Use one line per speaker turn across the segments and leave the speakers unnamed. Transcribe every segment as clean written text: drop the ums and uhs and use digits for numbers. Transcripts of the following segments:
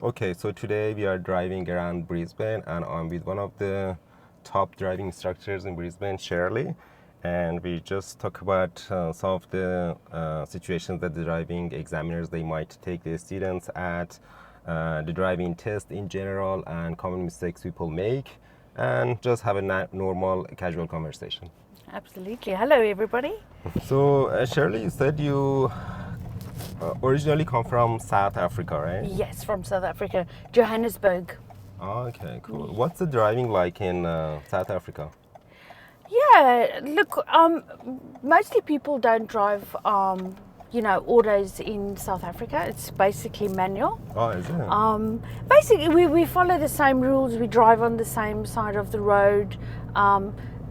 Okay, so today we are driving around Brisbane and I'm with one of the top driving instructors in Brisbane, Shirley, and we just talk about some of the situations that the driving examiners they might take their students at, the driving test in general and common mistakes people make, and just have a normal casual conversation.
Absolutely. Hello, everybody.
So Shirley, you said you originally come from South Africa, right?
Yes, from South Africa, Johannesburg.
Okay, cool. What's the driving like in South Africa?
Yeah, look, mostly people don't drive, autos in South Africa. It's basically manual.
Oh, is it?
Basically, we follow the same rules. We drive on the same side of the road.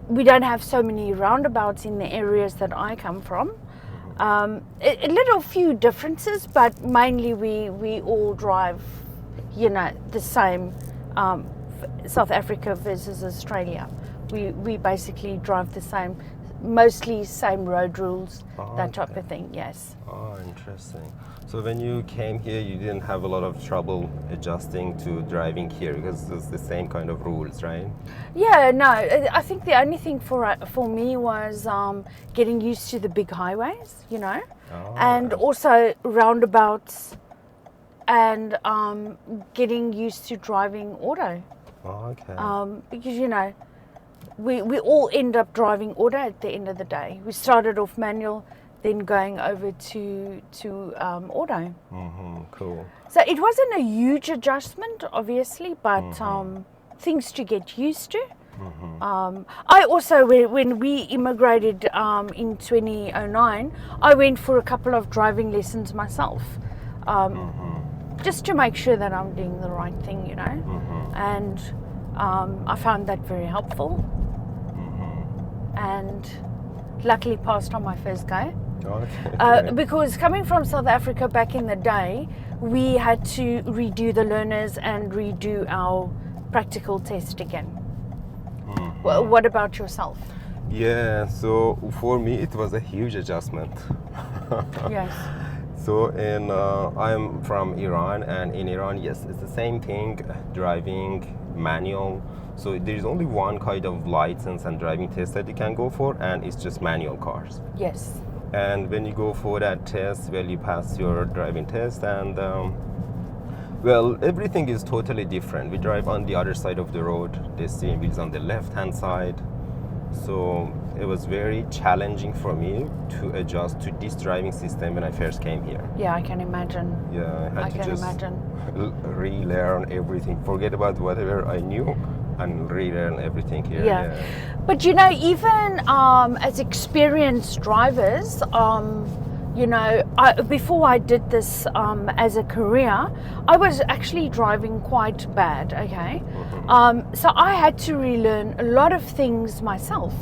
We don't have so many roundabouts in the areas that I come from. A little few differences, but mainly we all drive, the same. South Africa versus Australia, we basically drive the same, mostly same road rules, that type of thing. Yes.
Oh, interesting. So when you came here, you didn't have a lot of trouble adjusting to driving here because it's the same kind of rules, right?
Yeah, no, I think the only thing for me was getting used to the big highways, and also roundabouts, and getting used to driving auto.
Oh, okay.
Because we all end up driving auto at the end of the day. We started off manual, then going over to auto.
Cool.
So it wasn't a huge adjustment, obviously, but things to get used to. I also, when we immigrated in 2009, I went for a couple of driving lessons myself, just to make sure that I'm doing the right thing, and I found that very helpful, and luckily passed on my first go.
Okay.
Because coming from South Africa back in the day, we had to redo the learners and redo our practical test again. Well, what about yourself?
Yeah, so for me it was a huge adjustment.
Yes.
So I'm from Iran, and in Iran, yes, it's the same thing, driving manual. So there's only one kind of license and driving test that you can go for, and it's just manual cars.
Yes.
And when you go for that test, well, you pass your driving test, and well, everything is totally different. We drive on the other side of the road. The steering wheel is on the left-hand side. So it was very challenging for me to adjust to this driving system when I first came here.
Yeah, I can imagine.
Yeah, I had to just
imagine.
relearn everything. Forget about whatever I knew and relearn everything here.
Yeah. But even as experienced drivers, before I did this as a career, I was actually driving quite bad, okay? So I had to relearn a lot of things myself.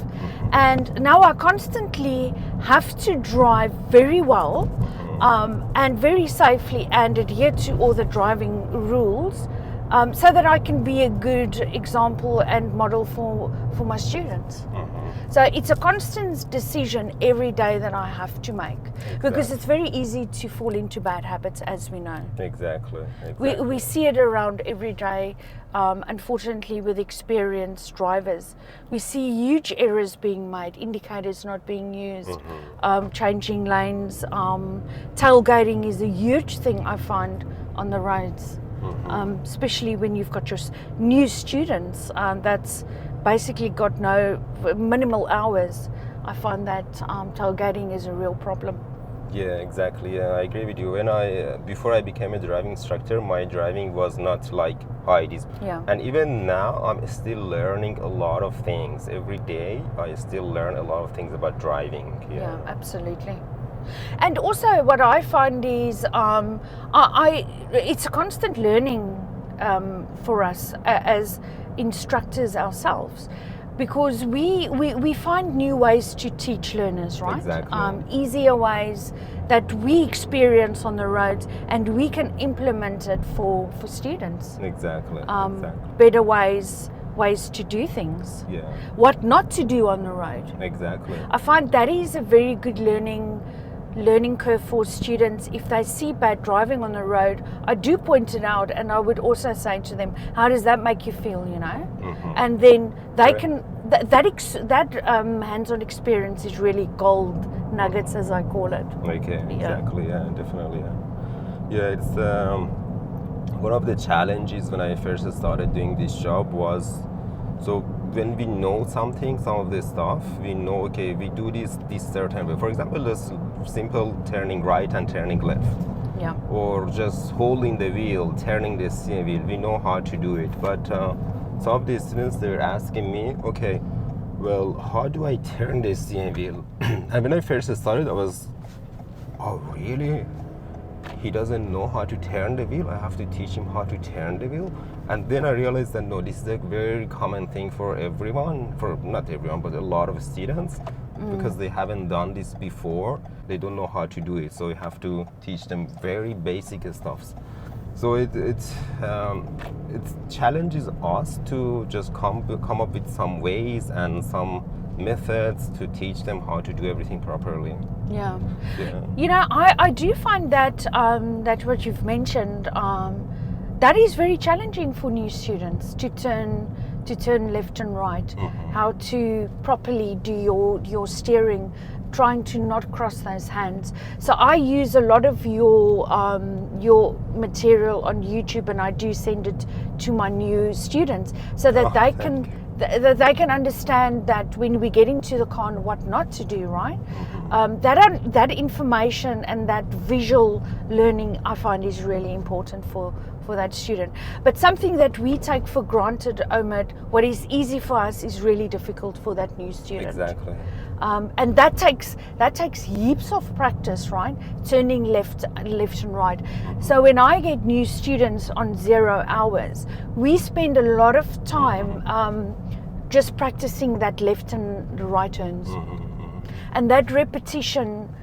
And now I constantly have to drive very well and very safely and adhere to all the driving rules, so that I can be a good example and model for my students. So it's a constant decision every day that I have to make, because it's very easy to fall into bad habits, as we know.
Exactly.
We see it around every day. Unfortunately, with experienced drivers, we see huge errors being made, indicators not being used, changing lanes, tailgating is a huge thing I find on the roads. Especially when you've got your new students that's basically got no minimal hours. I find that tailgating is a real problem.
Yeah, exactly. Yeah, I agree with you. Before I became a driving instructor, my driving was not like how it is.
Yeah.
And even now, I'm still learning a lot of things. Every day, I still learn a lot of things about driving.
Yeah, absolutely. And also what I find is it's a constant learning for us as instructors ourselves, because we find new ways to teach learners, right?
Exactly.
Easier ways that we experience on the roads, and we can implement it for students.
Exactly.
Better ways to do things.
Yeah.
What not to do on the road.
Exactly.
I find that is a very good learning learning curve for students. If they see bad driving on the road, I do point it out, and I would also say to them, how does that make you feel, you know? And then they can, that hands-on experience is really gold nuggets, as I call it.
Okay, exactly, yeah, definitely, yeah. It's one of the challenges when I first started doing this job was, so when we know something, some of the stuff, we know, okay, we do this certain way. For example, this simple turning right and turning left.
Yeah.
Or just holding the wheel, turning the steering wheel. We know how to do it. But some of the students, they're asking me, okay, well, how do I turn the steering wheel? And when I first started, I was, oh, really? He doesn't know how to turn the wheel? I have to teach him how to turn the wheel? And then I realized that no, this is a very common thing for everyone, for not everyone, but a lot of students, because they haven't done this before. They don't know how to do it, so you have to teach them very basic stuffs. So it challenges us to just come up with some ways and some methods to teach them how to do everything properly.
Yeah. You know, I do find that that what you've mentioned, that is very challenging for new students to turn left and right, how to properly do your steering, trying to not cross those hands. So I use a lot of your material on YouTube, and I do send it to my new students so that they can understand that when we get into the car and what not to do, right? That information and that visual learning, I find, is really important for that student. But something that we take for granted, Omid, what is easy for us is really difficult for that new student.
Exactly.
And that takes heaps of practice, right? Turning left and right. So when I get new students on 0 hours, we spend a lot of time just practicing that left and right turns. And that repetition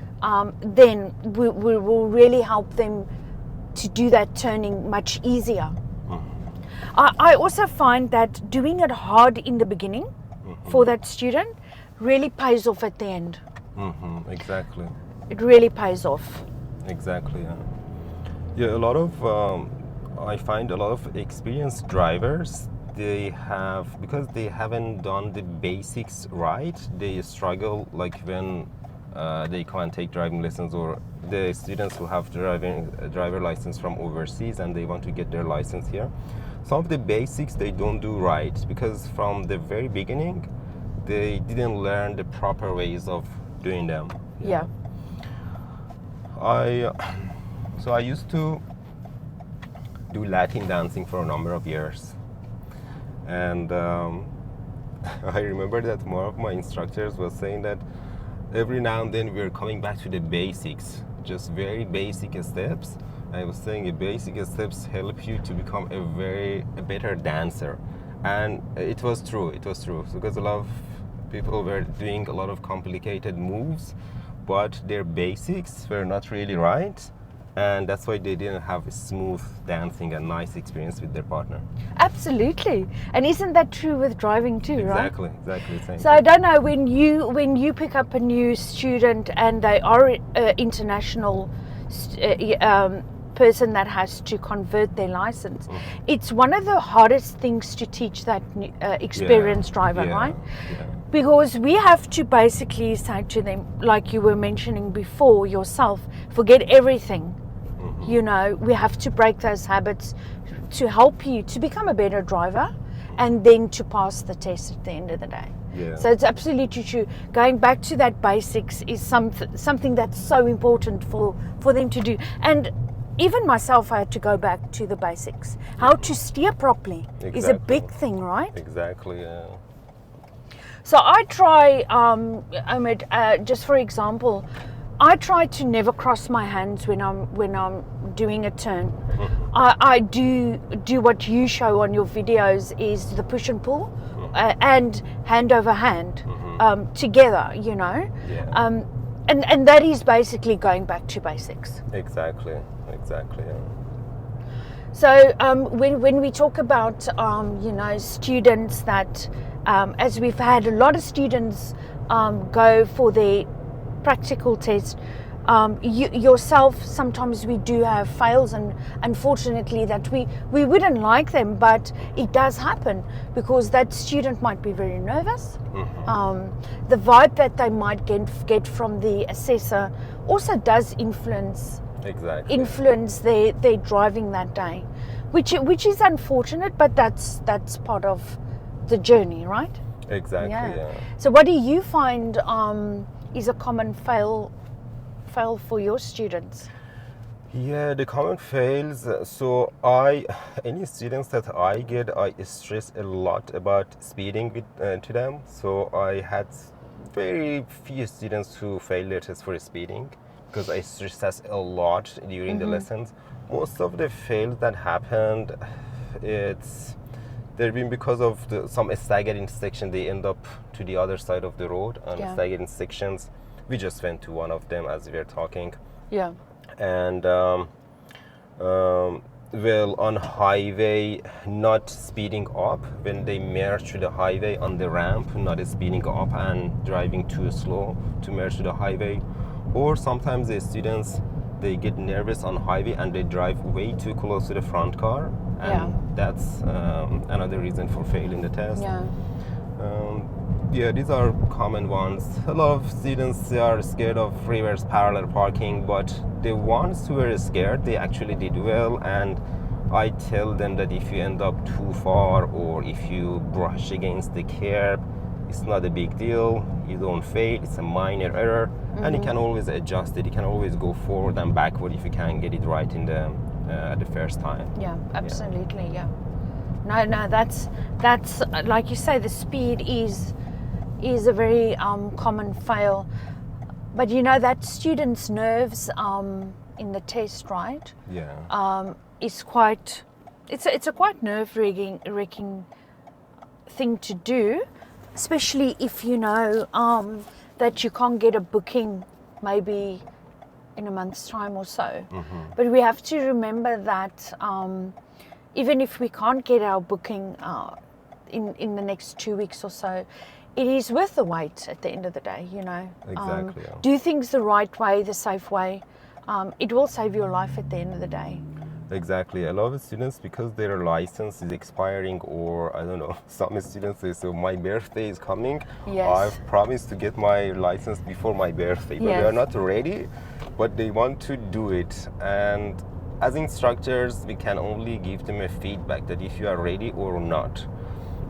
then will really help them to do that turning much easier. I also find that doing it hard in the beginning for that student really pays off at the end.
Exactly.
It really pays off.
Exactly, yeah. Yeah, a lot of, I find a lot of experienced drivers, because they haven't done the basics right, they struggle like when they can't take driving lessons, or the students who have driver license from overseas and they want to get their license here. Some of the basics they don't do right because from the very beginning they didn't learn the proper ways of doing them.
Yeah.
So I used to do Latin dancing for a number of years, and I remember that one of my instructors was saying that every now and then we're coming back to the basics, just very basic steps. I was saying the basic steps help you to become a better dancer, and it was true. So because a lot of people were doing a lot of complicated moves, but their basics were not really right, and that's why they didn't have a smooth dancing and nice experience with their partner.
Absolutely. And isn't that true with driving too, right?
Exactly. Same
So I don't know, when you pick up a new student and they are an international person that has to convert their license, it's one of the hardest things to teach that experienced driver, right? Yeah. Because we have to basically say to them, like you were mentioning before yourself, forget everything. You know, we have to break those habits to help you to become a better driver and then to pass the test at the end of the day.
Yeah.
So it's absolutely true. Going back to that basics is something that's so important for them to do. And even myself, I had to go back to the basics. How to steer properly is a big thing, right?
Exactly, yeah.
So I try, Omid, just for example, I try to never cross my hands when I'm doing a turn. I do what you show on your videos, is the push and pull and hand over hand together, you know.
Yeah.
And that is basically going back to basics.
Exactly. Yeah.
So when we talk about students that, as we've had a lot of students go for their practical test, You yourself, sometimes we do have fails, and unfortunately that we wouldn't like them, but it does happen because that student might be very nervous. The vibe that they might get from the assessor also does influence their driving that day, which is unfortunate, but that's part of the journey, right?
Exactly. Yeah.
So what do you find is a common fail for your students?
Yeah, the common fails. So any students that I get, I stress a lot about speeding to them. So I had very few students who failed their test for speeding because I stress that a lot during the lessons. Most of the fails that happened, they've been because of some staggered intersection. They end up to the other side of the road, and staggered intersections. We just went to one of them as we were talking.
Yeah.
And well, on highway, not speeding up when they merge to the highway on the ramp, not speeding up and driving too slow to merge to the highway. Or sometimes the students, they get nervous on highway and they drive way too close to the front car, and that's another reason for failing the test. Yeah, these are common ones. A lot of students, they are scared of reverse parallel parking, but the ones who are scared, they actually did well. And I tell them that if you end up too far or if you brush against the curb, it's not a big deal. You don't fail. It's a minor error, and you can always adjust it. You can always go forward and backward if you can't get it right in the at the first time.
Yeah, absolutely. Yeah. No, that's like you say, the speed is a very common fail, but you know that students' nerves in the test, right?
Yeah.
Is quite. It's a quite nerve-wracking thing to do, especially if you know that you can't get a booking maybe in a month's time or so. But we have to remember that even if we can't get our booking in the next 2 weeks or so, it is worth the wait at the end of the day, you know.
Exactly.
Do things the right way, the safe way. It will save your life at the end of the day.
Exactly. A lot of students, because their license is expiring, or I don't know, some students say, so my birthday is coming.
Yes.
I've promised to get my license before my birthday, but they are not ready, but they want to do it. And as instructors, we can only give them a feedback that if you are ready or not.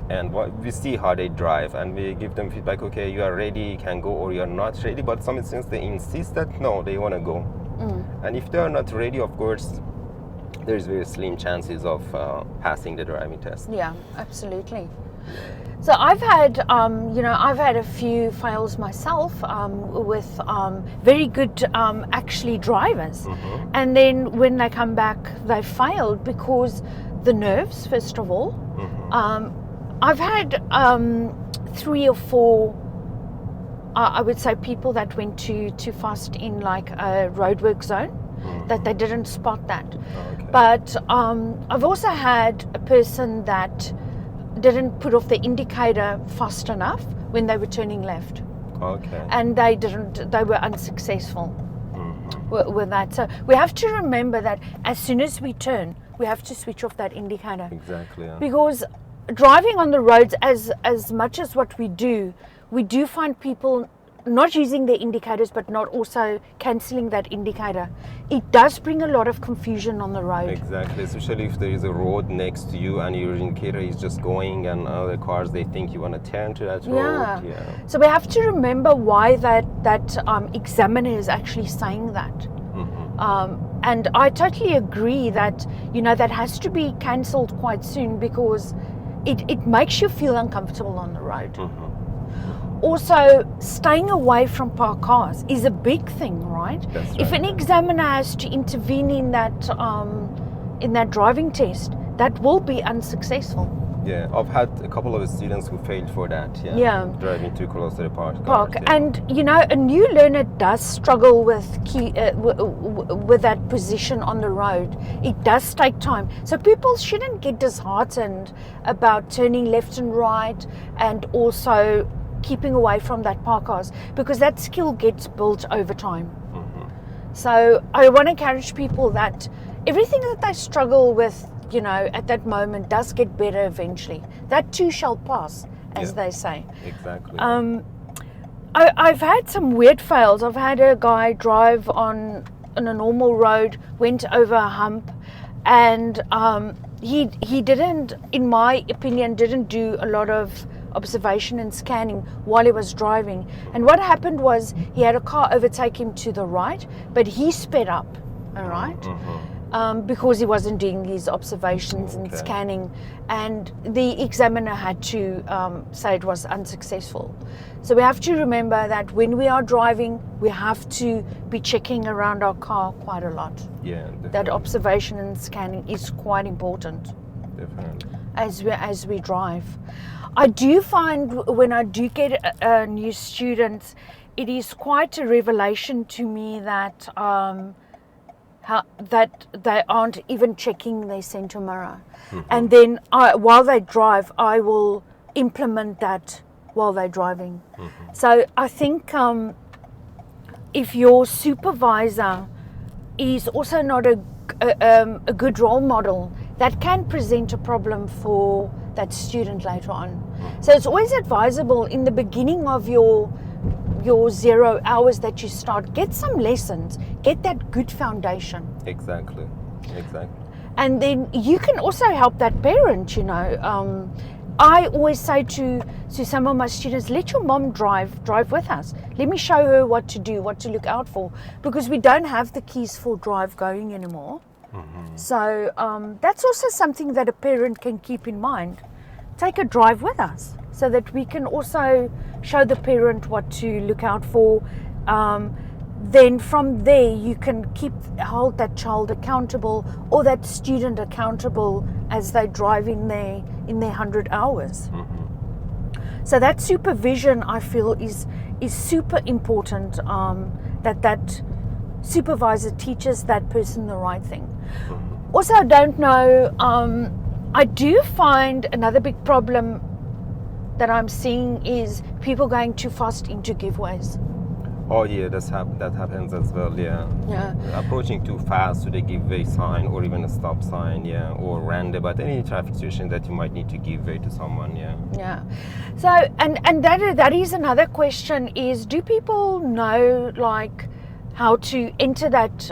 And we see how they drive, and we give them feedback, okay, you are ready, you can go, or you are not ready. But some students, they insist that no, they want to go. And if they are not ready, of course, there's very slim chances of passing the driving test.
Yeah, absolutely. So I've had, I've had a few fails myself with very good actually drivers, and then when they come back, they failed because the nerves, first of all. I've had 3 or 4, I would say, people that went too fast in like a roadwork zone, that they didn't spot that.
Okay.
But I've also had a person that didn't put off the indicator fast enough when they were turning left.
Okay.
And they were unsuccessful with that. So we have to remember that as soon as we turn, we have to switch off that indicator.
Exactly. Yeah.
Because driving on the roads, as much as what we do find people not using their indicators, but not also cancelling that indicator. It does bring a lot of confusion on the road.
Exactly, especially if there is a road next to you and your indicator is just going, and other cars, they think you want to turn to that road. Yeah.
So we have to remember why that examiner is actually saying that. And I totally agree that, that has to be cancelled quite soon, because it makes you feel uncomfortable on the road. Also, staying away from parked cars is a big thing, right?
That's right.
If an examiner has to intervene in that driving test, that will be unsuccessful.
Yeah, I've had a couple of students who failed for that.
Yeah.
Driving too close to the park.
And a new learner does struggle with that position on the road. It does take time. So people shouldn't get disheartened about turning left and right, and also keeping away from that parked cars, because that skill gets built over time. So I want to encourage people that everything that they struggle with, you know, at that moment does get better eventually. That too shall pass, as they say.
Exactly.
I've had some weird fails. I've had a guy drive on a normal road, went over a hump, and he didn't, in my opinion, didn't do a lot of observation and scanning while he was driving. And what happened was he had a car overtake him to the right, but he sped up, all right? Because he wasn't doing his observations and scanning, and the examiner had to say it was unsuccessful. So we have to remember that when we are driving, we have to be checking around our car quite a lot.
Yeah, definitely.
That observation and scanning is quite important.
Definitely.
As we drive. I do find when I do get new students, it is quite a revelation to me that that they aren't even checking their center mirror. And then while they drive, I will implement that while they're driving. So I think if your supervisor is also not a good role model, that can present a problem for that student later on. So it's always advisable in the beginning of your 0 hours that you start, get some lessons, get that good foundation.
Exactly.
And then you can also help that parent, you know. I always say to some of my students, let your mom drive with us. Let me show her what to do, what to look out for, because we don't have the keys for drive going anymore. So that's also something that a parent can keep in mind. Take a drive with us so that we can also show the parent what to look out for. Then from there you can hold that child accountable or that student accountable as they drive in their 100 hours. So that supervision, I feel, is super important, that supervisor teaches that person the right thing. Also, I don't know, I do find another big problem that I'm seeing is people going too fast into giveaways.
Oh yeah, that happens as well. Yeah. Approaching too fast to the give way sign or even a stop sign, or roundabout, any traffic situation that you might need to give way to someone.
So and that is another question: is do people know like how to enter that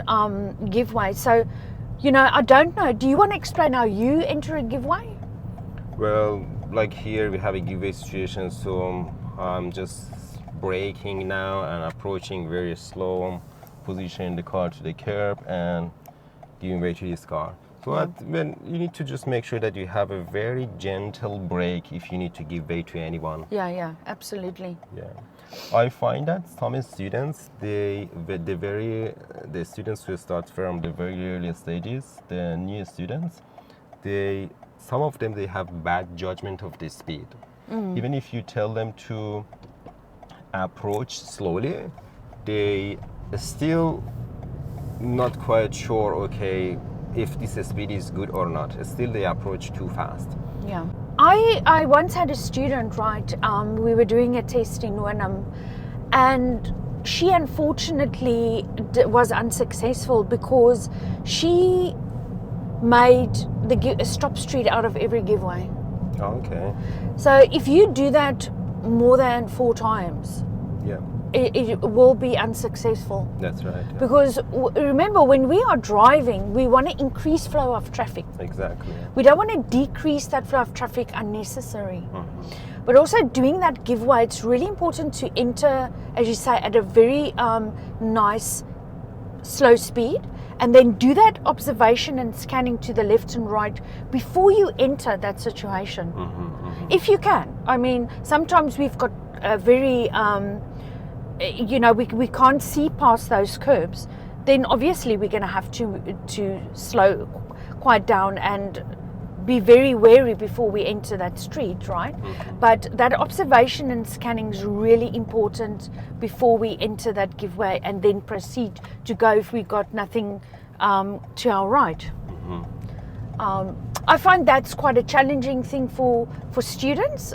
giveaway? So, you know, I don't know. Do you want to explain how you enter a giveaway?
Well, like here we have a giveaway situation, so I'm just braking now and approaching very slow, positioning the car to the curb and giving way to this car. So when you need to just make sure that you have a very gentle brake if you need to give way to anyone.
Yeah, absolutely.
I find that some students, the students who start from the very early stages, the new students, some of them, they have bad judgment of the speed. Even if you tell them to approach slowly, they still not quite sure, okay, if this speed is good or not. Still they approach too fast. I once had a student, right, we were doing a test in Wenham, and she unfortunately was unsuccessful because she made a stop street out of every giveaway. Okay.
So if you do that more than 4 times, it will be unsuccessful.
That's right.
Because remember, when we are driving, we want to increase flow of traffic.
Exactly.
We don't want to decrease that flow of traffic unnecessary. But also doing that giveaway, it's really important to enter, as you say, at a very nice slow speed, and then do that observation and scanning to the left and right before you enter that situation. If you can. I mean, sometimes we've got a very we can't see past those curbs, then obviously we're going to have to slow quite down and be very wary before we enter that street, right? But that observation and scanning is really important before we enter that giveaway, and then proceed to go if we got nothing to our right. I find that's quite a challenging thing for students,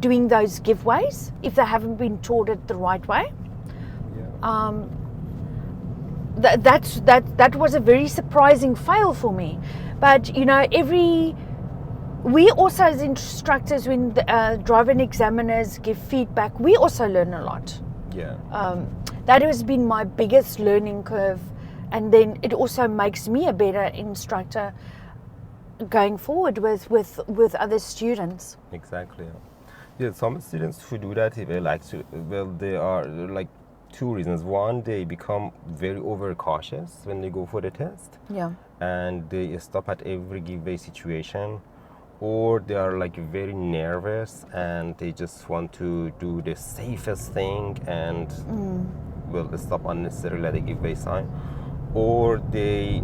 doing those giveaways if they haven't been taught it the right way. that was a very surprising fail for me. But you know, we also as instructors, when the driver and examiners give feedback, we also learn a lot.
Yeah.
That has been my biggest learning curve, and then it also makes me a better instructor going forward with other students.
Exactly. Yeah, some students who do that, they are like two reasons. One, they become very overcautious when they go for the test.
Yeah.
And they stop at every giveaway situation, or they are like very nervous and they just want to do the safest thing and they stop unnecessarily at the giveaway sign, or they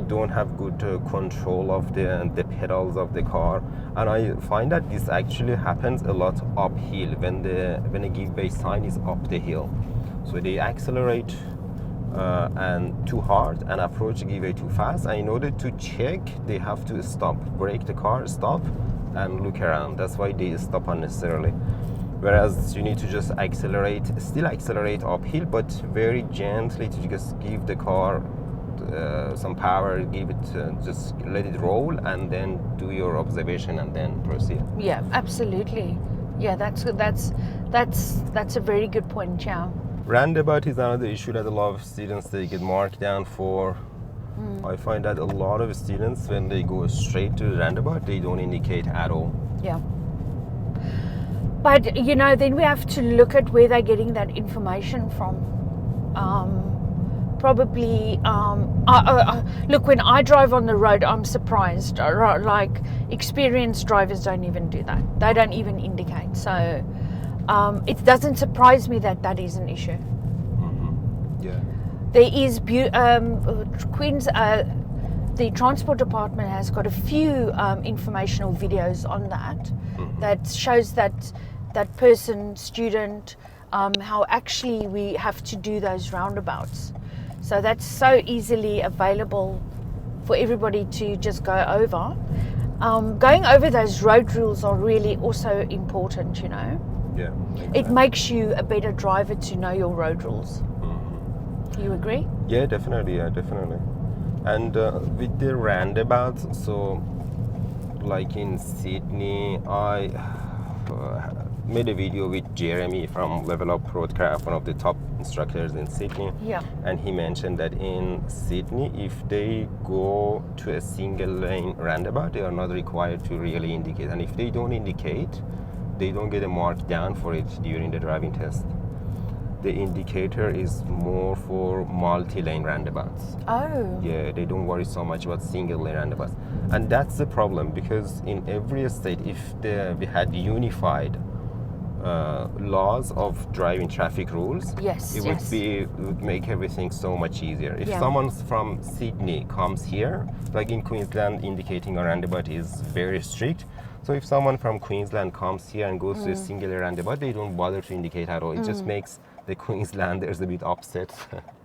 don't have good control of the pedals of the car. And I find that this actually happens a lot uphill when a giveaway sign is up the hill. So they accelerate and too hard and approach the giveaway too fast. And in order to check, they have to stop, brake the car, stop, and look around. That's why they stop unnecessarily. Whereas you need to just still accelerate uphill, but very gently to just give the car some power, just let it roll, and then do your observation and then proceed.
Yeah, absolutely. Yeah, that's a very good point, yeah.
Roundabout is another issue that a lot of students, they get marked down for. I find that a lot of students, when they go straight to the roundabout, they don't indicate at all.
Yeah. But you know, then we have to look at where they're getting that information from. Probably, look, when I drive on the road, I'm surprised. Like, experienced drivers don't even do that. They don't even indicate. So it doesn't surprise me that is an issue.
Mm-hmm. Yeah.
There is the transport department has got a few informational videos on that that shows that student, how actually we have to do those roundabouts. So that's so easily available for everybody to just go over. Going over those road rules are really also important, you know.
Yeah. Exactly.
It makes you a better driver to know your road rules. Mm-hmm. You agree?
Yeah, definitely. And with the roundabouts, so like in Sydney, I made a video with Jeremy from Level Up Roadcraft, one of the top instructors in Sydney.
Yeah.
And he mentioned that in Sydney, if they go to a single lane roundabout, they are not required to really indicate. And if they don't indicate, they don't get a mark down for it during the driving test. The indicator is more for multi-lane roundabouts.
Oh.
Yeah, they don't worry so much about single lane roundabouts. And that's the problem, because in every state, if we had unified laws of driving traffic rules, it would make everything so much easier. If someone from Sydney comes here, like in Queensland, indicating a roundabout is very strict. So if someone from Queensland comes here and goes to a single roundabout, they don't bother to indicate at all. It just makes the Queenslanders a bit upset.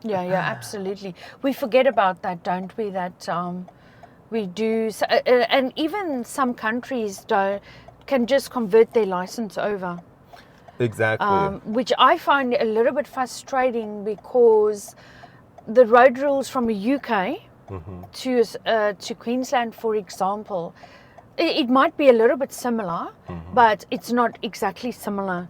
Yeah, absolutely. We forget about that, don't we? That we do, and even some countries can just convert their license over.
Exactly.
Which I find a little bit frustrating, because the road rules from the UK to Queensland, for example, it might be a little bit similar, but it's not exactly similar.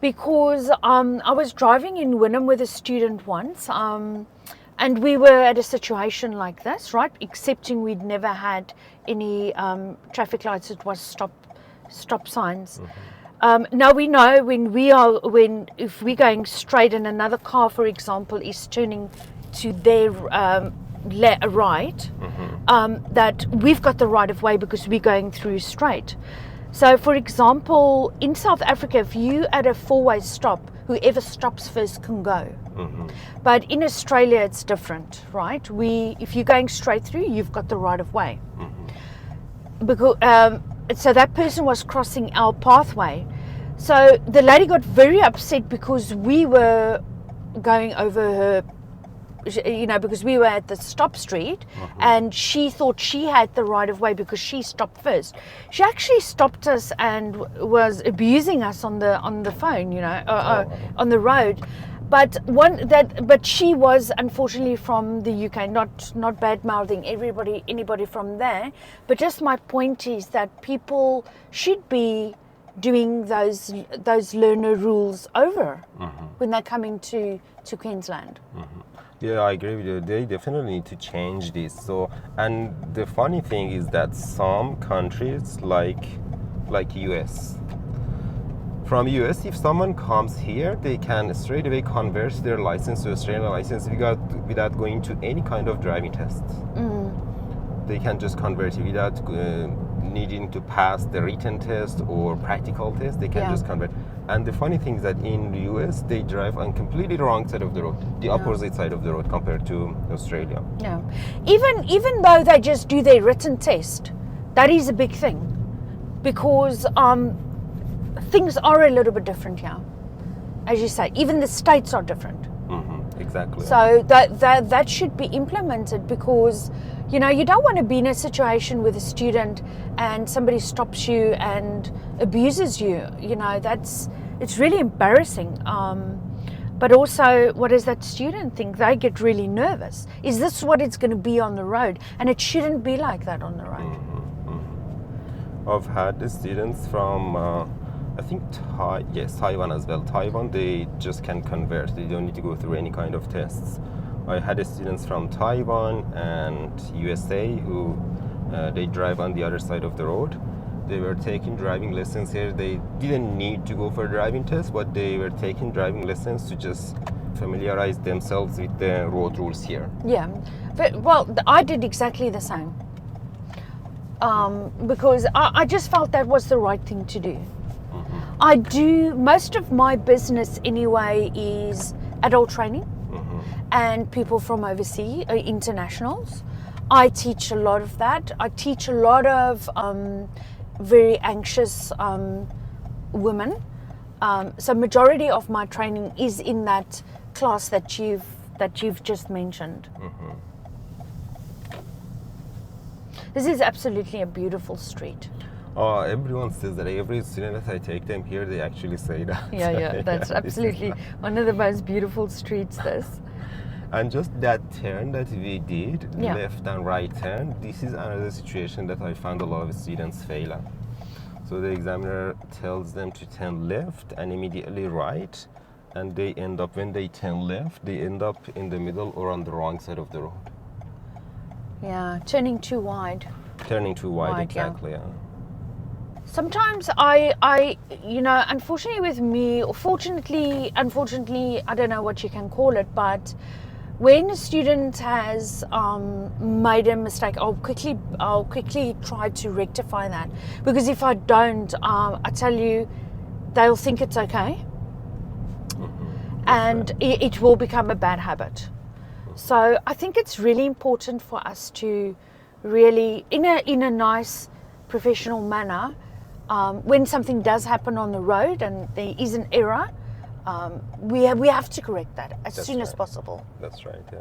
Because I was driving in Wynnum with a student once, and we were at a situation like this, right? Excepting we'd never had any traffic lights. It was stop signs. Now we know if we're going straight and another car, for example, is turning to their right, that we've got the right of way because we're going through straight. So, for example, in South Africa, if you at a four-way stop, whoever stops first can go. But in Australia, it's different, right? If you're going straight through, you've got the right of way. Because so that person was crossing our pathway. So the lady got very upset because we were going over her, you know, because we were at the stop street, and she thought she had the right of way because she stopped first. She actually stopped us and was abusing us on the phone, you know, on the road. But she was unfortunately from the UK, not bad mouthing anybody from there, but just my point is that people should be doing those learner rules over when they're coming to Queensland.
Yeah, I agree with you. They definitely need to change this. So, and the funny thing is that some countries like US, from US, if someone comes here, they can straight away convert their license to Australian license without going to any kind of driving test. They can just convert it without needing to pass the written test or practical test. They can just convert. And the funny thing is that in the US, they drive on completely wrong side of the road, the opposite side of the road compared to Australia.
Yeah, even though they just do their written test, that is a big thing, because things are a little bit different here, as you say. Even the states are different.
Exactly.
So that should be implemented, because you don't want to be in a situation with a student and somebody stops you and abuses you. It's really embarrassing. But also, what does that student think? They get really nervous. Is this what it's going to be on the road? And it shouldn't be like that on the road.
I've had the students from I think Taiwan as well. Taiwan, they just can convert. They don't need to go through any kind of tests. I had students from Taiwan and USA who they drive on the other side of the road. They were taking driving lessons here. They didn't need to go for a driving test, but they were taking driving lessons to just familiarize themselves with the road rules here.
Yeah, well, I did exactly the same, because I just felt that was the right thing to do. I do most of my business anyway is adult training and people from overseas, internationals. I teach a lot of that. I teach a lot of very anxious women. So majority of my training is in that class that you've just mentioned. This is absolutely a beautiful street.
Everyone says that. Every student that I take them here, they actually say that.
Yeah, that's absolutely one of the most beautiful streets, this.
And just that turn that we did,
Yeah.
left and right turn, this is another situation that I found a lot of students fail at. So the examiner tells them to turn left and immediately right, and they end up, when they turn left, they end up in the middle or on the wrong side of the road.
Yeah, turning too wide.
Turning too wide,
Wide,
exactly, yeah.
Sometimes I unfortunately with me, or fortunately, unfortunately, I don't know what you can call it, but when a student has made a mistake, I'll quickly try to rectify that, because if I don't, I tell you, they'll think it's okay, and it will become a bad habit. So I think it's really important for us to really, in a nice, professional manner, when something does happen on the road and there is an error, we have to correct that as soon as possible.
That's right, yeah.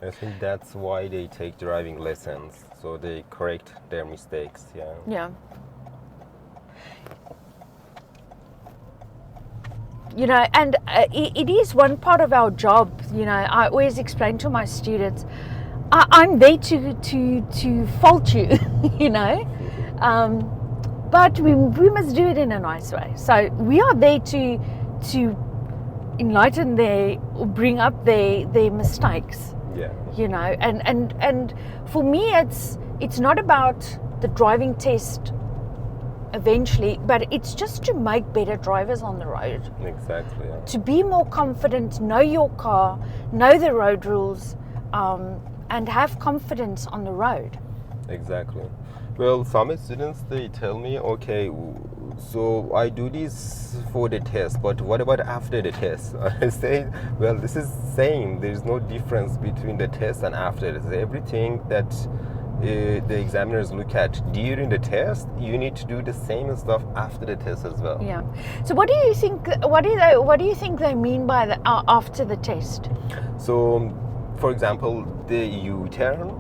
I think that's why they take driving lessons, so they correct their mistakes, yeah.
Yeah. And it is one part of our job. I always explain to my students, I'm there to fault you, but we must do it in a nice way. So we are there to enlighten or bring up their mistakes.
Yeah.
And for me, it's not about the driving test eventually, but it's just to make better drivers on the road.
Exactly, yeah.
To be more confident, know your car, know the road rules, and have confidence on the road.
Exactly. Well, some students, they tell me, okay, so I do this for the test, but what about after the test? I say, well, this is same. There's no difference between the test and after this. Everything that the examiners look at during the test, you need to do the same stuff after the test as well.
Yeah. So what do you think? What do you think they mean by the after the test?
So, for example, the U-turn.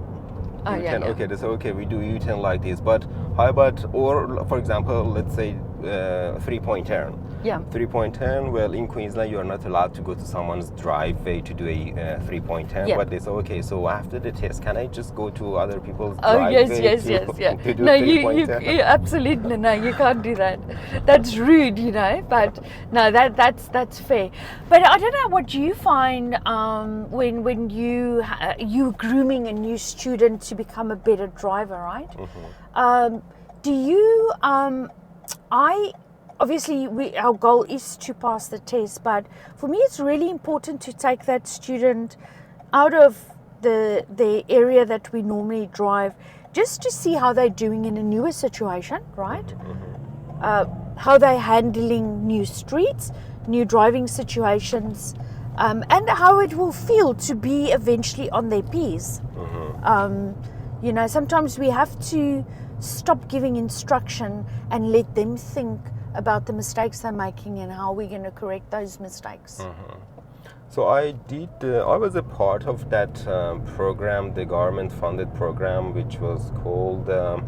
Oh, yeah.
Okay, they say, okay, we do U-turn like this, but how about, or for example, let's say three-point turn.
Yeah.
Three-point turn, well, in Queensland, you're not allowed to go to someone's driveway to do a three-point turn.
Yeah.
But they say, okay, so after the test, can I just go to other people's
Oh,
driveway
yes,
to do
No,
three-point turn?
you absolutely, no, you can't do that. That's rude, you know, but no, that's fair. But I don't know what you find when you grooming a new student to become a better driver, right? Do you, obviously our goal is to pass the test, but for me it's really important to take that student out of the area that we normally drive, just to see how they're doing in a newer situation, right? How they're handling new streets, new driving situations, and how it will feel to be eventually on their P's. You know, sometimes we have to stop giving instruction and let them think about the mistakes they're making and how we're going to correct those mistakes.
So I was a part of that program, the government-funded program, which was called the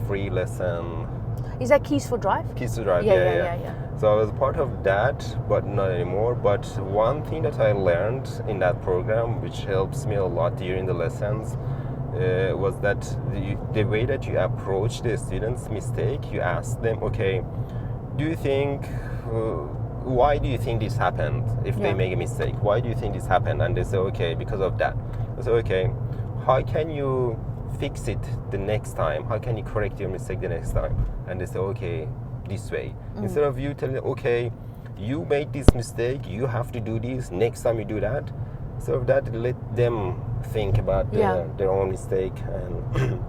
free lesson.
Is that Keys for Drive?
Keys to Drive,
Yeah.
So I was part of that, but not anymore. But one thing that I learned in that program, which helps me a lot during the lessons, was that the way that you approach the student's mistake, you ask them, okay, do you think, why do you think this happened? If they make a mistake, why do you think this happened? And they say, okay, because of that. I say, okay, how can you fix it the next time? How can you correct your mistake the next time? And they say, okay, this way. Instead of you telling, okay, you made this mistake, you have to do this, next time you do that. So that let them think about their own mistake. And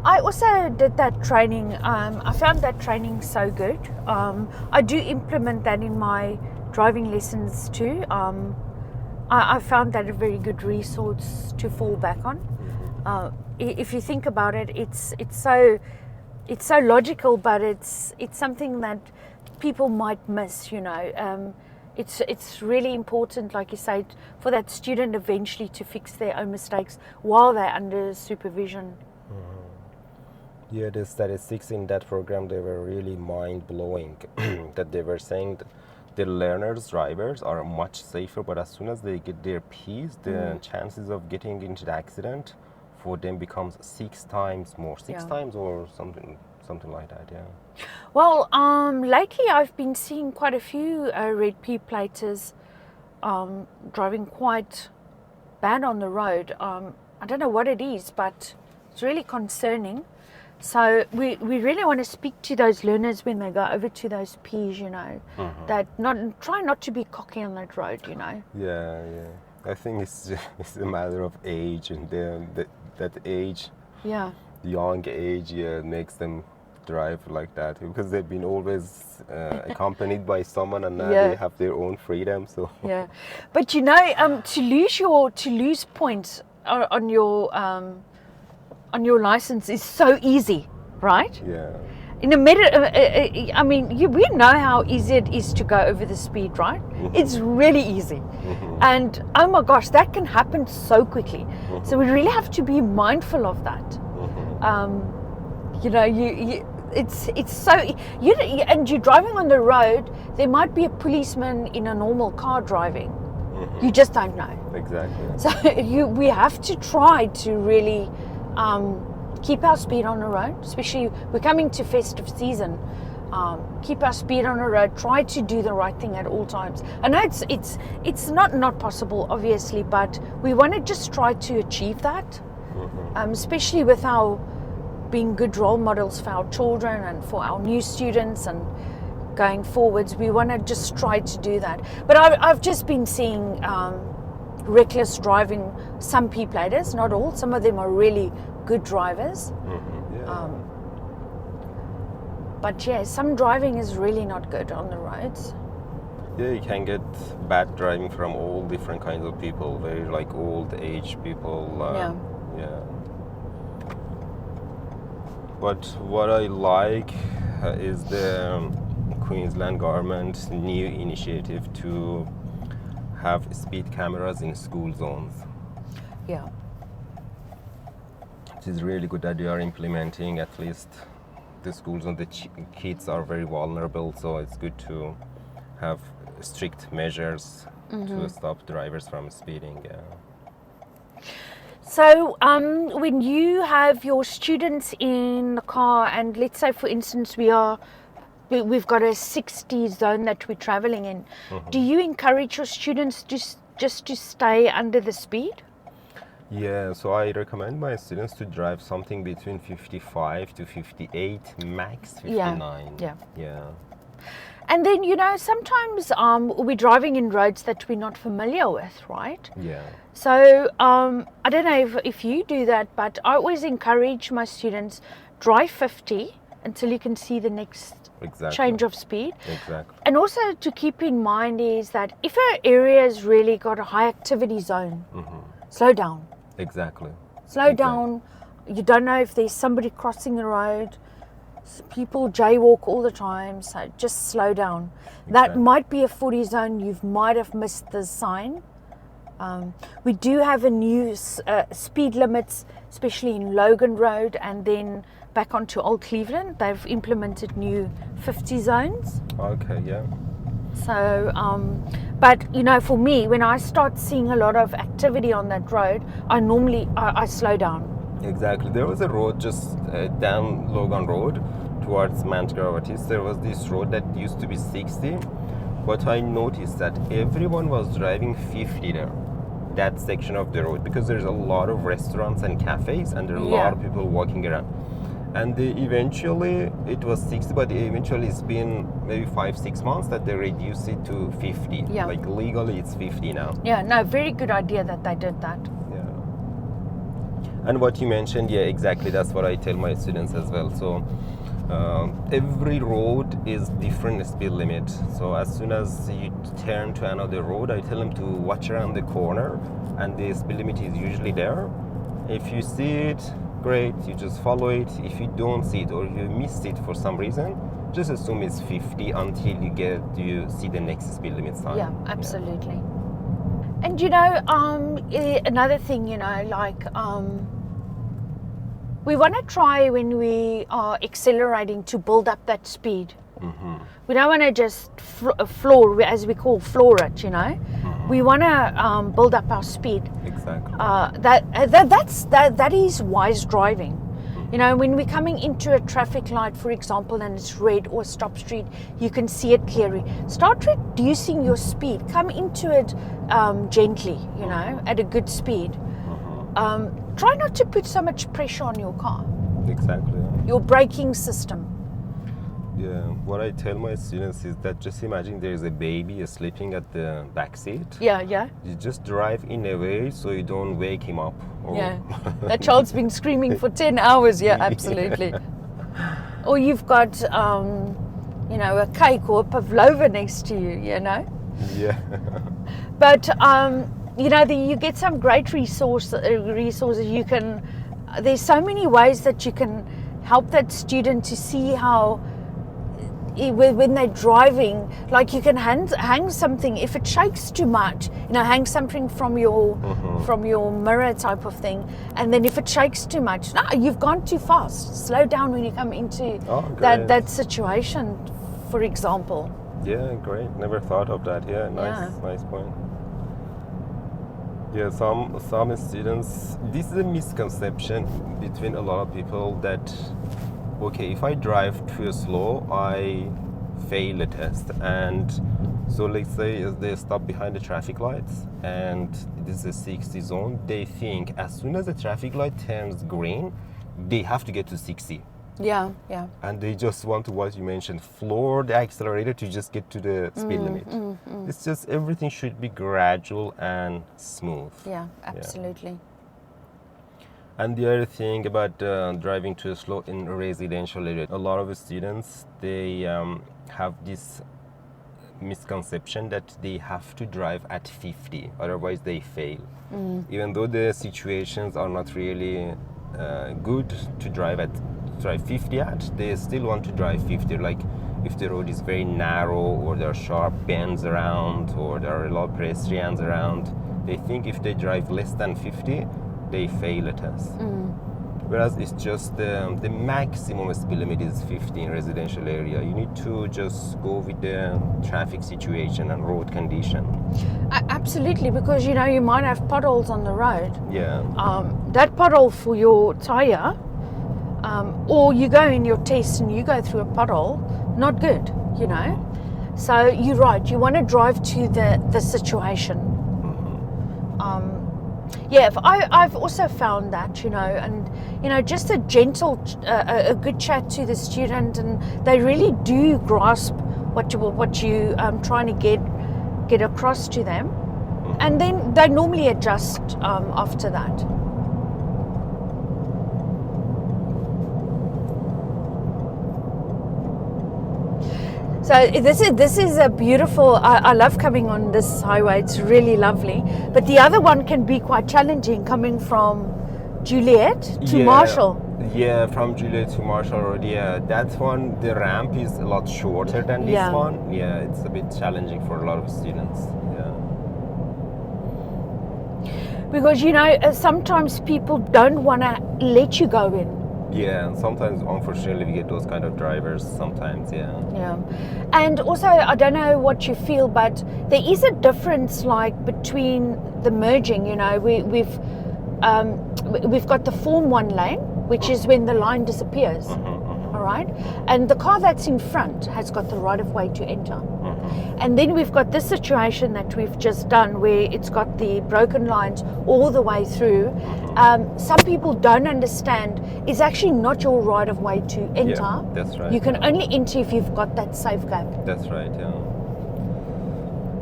I also did that training. I found that training so good. I do implement that in my driving lessons too. I found that a very good resource to fall back on. If you think about it, it's so logical, but it's something that people might miss. You know, it's really important, like you say, for that student eventually to fix their own mistakes while they're under supervision.
Yeah, the statistics in that program, they were really mind-blowing. That they were saying that the learners, drivers, are much safer, but as soon as they get their P's, the chances of getting into the accident for them becomes 6 times more. Six times or something like that, yeah.
Well, lately I've been seeing quite a few red P platers driving quite bad on the road. I don't know what it is, but it's really concerning. So we really want to speak to those learners when they go over to those P's, you know, that try not to be cocky on that road, you know.
Yeah. I think it's a matter of age, and that age, young age, makes them drive like that, because they've been always accompanied by someone, and now they have their own freedom. So
but you know, to lose points on your license is so easy, right?
Yeah.
In a minute, I mean, we know how easy it is to go over the speed, right? It's really easy. And oh my gosh, that can happen so quickly. So we really have to be mindful of that. You know, it's so, and you're driving on the road, there might be a policeman in a normal car driving. You just don't know.
Exactly.
So we have to try to really keep our speed on the road, especially we're coming to festive season. Keep our speed on the road, try to do the right thing at all times. I know it's not possible, obviously, but we want to just try to achieve that, especially with our being good role models for our children and for our new students, and going forwards we want to just try to do that. But I've just been seeing reckless driving, some P-platers, not all, some of them are really good drivers. But yeah, some driving is really not good on the roads.
Yeah, you can get bad driving from all different kinds of people, very like old age people. But what I like is the Queensland government's new initiative to have speed cameras in school zones.
Yeah.
It is really good that they are implementing at least the schools and the kids are very vulnerable, so it's good to have strict measures to stop drivers from speeding.
So when you have your students in the car, and let's say for instance we've got a 60 zone that we're traveling in, do you encourage your students just to stay under the speed?
Yeah, so I recommend my students to drive something between 55 to 58, max 59. Yeah.
And then, sometimes we're driving in roads that we're not familiar with, right?
Yeah.
So I don't know if you do that, but I always encourage my students, drive 50 until you can see the next change of speed.
Exactly.
And also to keep in mind is that if an area has really got a high activity zone, slow down.
Exactly.
Slow down. You don't know if there's somebody crossing the road. People jaywalk all the time, so just slow down. That might be a 40 zone. You might have missed the sign. We do have a new speed limits, especially in Logan Road, and then back onto Old Cleveland. They've implemented new 50 zones.
Okay, yeah.
So, but for me, when I start seeing a lot of activity on that road, I slow down.
Exactly. There was a road just down Logan Road towards Mount Gravatis. There was this road that used to be 60, but I noticed that everyone was driving 50 there, that section of the road, because there's a lot of restaurants and cafes and there are a lot of people walking around. And eventually it was 60, but eventually it's been maybe 5-6 months that they reduced it to 50.
Yeah.
Like legally it's 50 now.
Yeah, no, very good idea that they did that.
Yeah. And what you mentioned, yeah, exactly. That's what I tell my students as well. So every road is different speed limit. So as soon as you turn to another road, I tell them to watch around the corner, and the speed limit is usually there. If you see it, great, you just follow it. If you don't see it or you missed it for some reason, just assume it's 50 until you see the next speed limit sign.
Yeah, absolutely. Yeah. And another thing, we want to try when we are accelerating to build up that speed. We don't want to just floor, as we call floor it, We want to build up our speed.
Exactly.
That is wise driving. When we're coming into a traffic light, for example, and it's red or stop street, you can see it clearly. Start reducing your speed. Come into it gently, at a good speed. Try not to put so much pressure on your car.
Exactly. Yeah.
Your braking system.
Yeah, what I tell my students is that just imagine there is a baby sleeping at the back seat.
Yeah.
You just drive in a way so you don't wake him up.
That child's been screaming for 10 hours. Yeah, absolutely. Or you've got, a cake or a pavlova next to you,
Yeah.
But, you get some great resources. There's so many ways that you can help that student to see how, when they're driving, like you can hang something. If it shakes too much, hang something from your mirror type of thing. And then if it shakes too much, no, you've gone too fast. Slow down when you come into that situation, for example.
Yeah, great. Never thought of that. Yeah, nice point. Yeah, some students, this is a misconception between a lot of people that, okay, if I drive too slow, I fail a test. And so let's say they stop behind the traffic lights and it is a 60 zone, they think as soon as the traffic light turns green, they have to get to 60.
Yeah.
And they just want to, what you mentioned, floor the accelerator to just get to the speed limit. It's just everything should be gradual and smooth.
Yeah, absolutely.
Yeah. And the other thing about driving too slow in residential area, a lot of students, they have this misconception that they have to drive at 50, otherwise they fail. Even though the situations are not really good to drive 50 at, they still want to drive 50. Like if the road is very narrow or there are sharp bends around or there are a lot of pedestrians around, they think if they drive less than 50, they fail a test. Whereas it's just the maximum speed limit is 50 in residential area. You need to just go with the traffic situation and road condition.
Absolutely, because you know you might have potholes on the road.
Yeah.
That pothole for your tire, or you go in your test and you go through a pothole, not good, you know. So you're right. You want to drive to the situation. Yeah, I've also found that, you know, and you know, just a gentle, a good chat to the student, and they really do grasp what you trying to get across to them, and then they normally adjust after that. So this is a beautiful. I love coming on this highway. It's really lovely. But the other one can be quite challenging, coming from Juliet to Marshall.
Yeah, from Juliet to Marshall Road. Yeah, that one, the ramp is a lot shorter than this one. Yeah, it's a bit challenging for a lot of students. Yeah.
Because you know, sometimes people don't want to let you go in.
Yeah, and sometimes, unfortunately, we get those kind of drivers sometimes, yeah.
Yeah. And also, I don't know what you feel, but there is a difference, like, between the merging, you know, we've got the Form 1 lane, which is when the line disappears, all right? And the car that's in front has got the right of way to enter. And then we've got this situation that we've just done where it's got the broken lines all the way through. Some people don't understand it's actually not your right of way to enter.
Yeah, that's right.
You can only enter if you've got that safe gap.
That's right, yeah.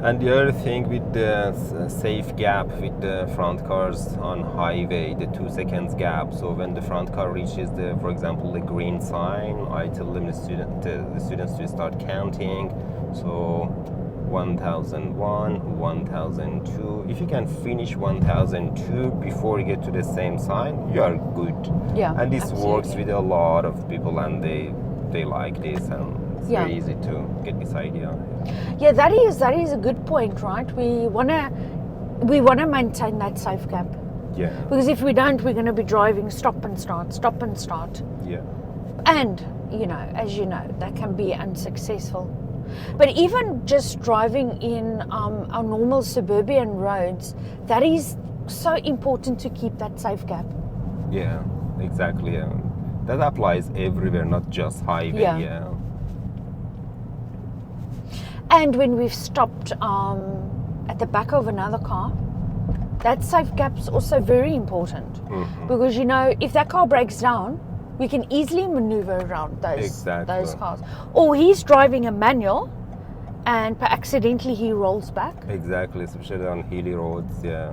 And the other thing with the safe gap with the front cars on highway, the 2 seconds gap. So when the front car reaches for example, the green sign, I tell them the students to start counting. So 1001, 1002. If you can finish 1002 before you get to the same sign, you are good.
Yeah,
and this
absolutely.
works with a lot of people, and they like this, and it's very easy to get this idea.
Yeah, that is a good point, right? We wanna maintain that safe gap.
Yeah.
Because if we don't, we're going to be driving stop and start.
Yeah.
And you know, as you know, that can be unsuccessful. But even just driving in our normal suburban roads, that is so important to keep that safe gap.
Yeah, exactly. Yeah. That applies everywhere, not just highway. Yeah.
And when we've stopped at the back of another car, that safe gap's also very important. Because you know, if that car breaks down, we can easily maneuver around those cars. Or he's driving a manual and accidentally he rolls back.
Exactly, especially on hilly roads, yeah.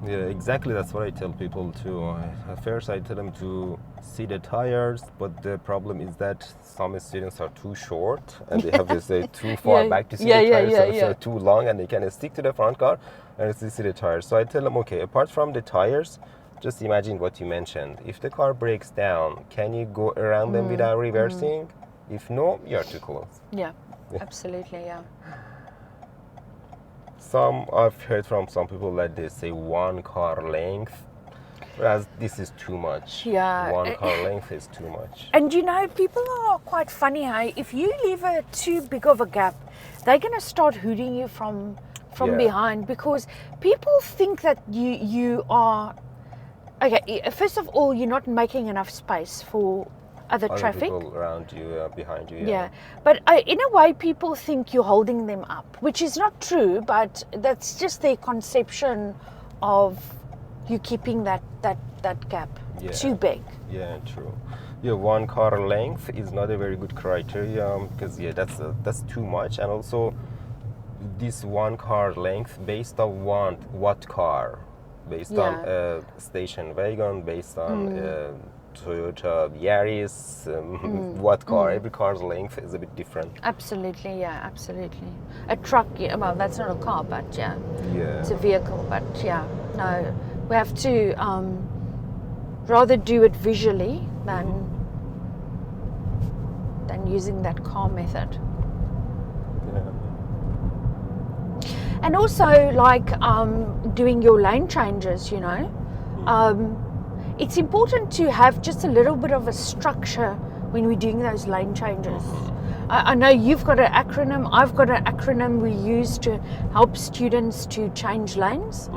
Yeah, exactly, that's what I tell people too. At first I tell them to see the tires, but the problem is that some students are too short and they have to stay too far back to see the tires, so they're too long and they can stick to the front car and see the tires. So I tell them, okay, apart from the tires, just imagine what you mentioned. If the car breaks down, can you go around them without reversing? If no, you're too close.
Yeah, absolutely, yeah.
I've heard from some people that they say 1 car length, whereas this is too much.
Yeah.
1 car length is too much.
And you know, people are quite funny, hey? If you leave too big of a gap, they're going to start hooting you from behind, because people think that you are... Okay, first of all, you're not making enough space for other traffic.
People around you, behind you.
Yeah, but in a way, people think you're holding them up, which is not true, but that's just their conception of you keeping that gap too big.
Yeah, true. Yeah, 1 car length is not a very good criteria, because that's too much, and also this 1 car length based on what car. Based on station wagon, based on Toyota Yaris, what car? Every car's length is a bit different.
Absolutely, yeah, absolutely. A truck, well, that's not a car, but it's a vehicle. But no, we have to rather do it visually than using that car method. And also, like doing your lane changes, you know. It's important to have just a little bit of a structure when we're doing those lane changes. I know you've got an acronym, I've got an acronym we use to help students to change lanes.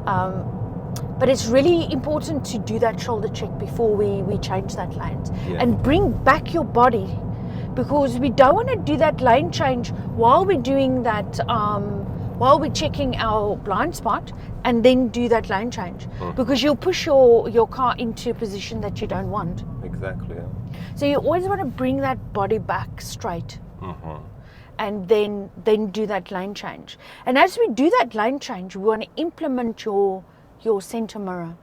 But it's really important to do that shoulder check before we change that lane. And bring back your body, because we don't want to do that lane change while we're doing that, while we're checking our blind spot, and then do that lane change, because you'll push your car into a position that you don't want.
Exactly.
So you always want to bring that body back straight, and then do that lane change. And as we do that lane change, we want to implement your center mirror.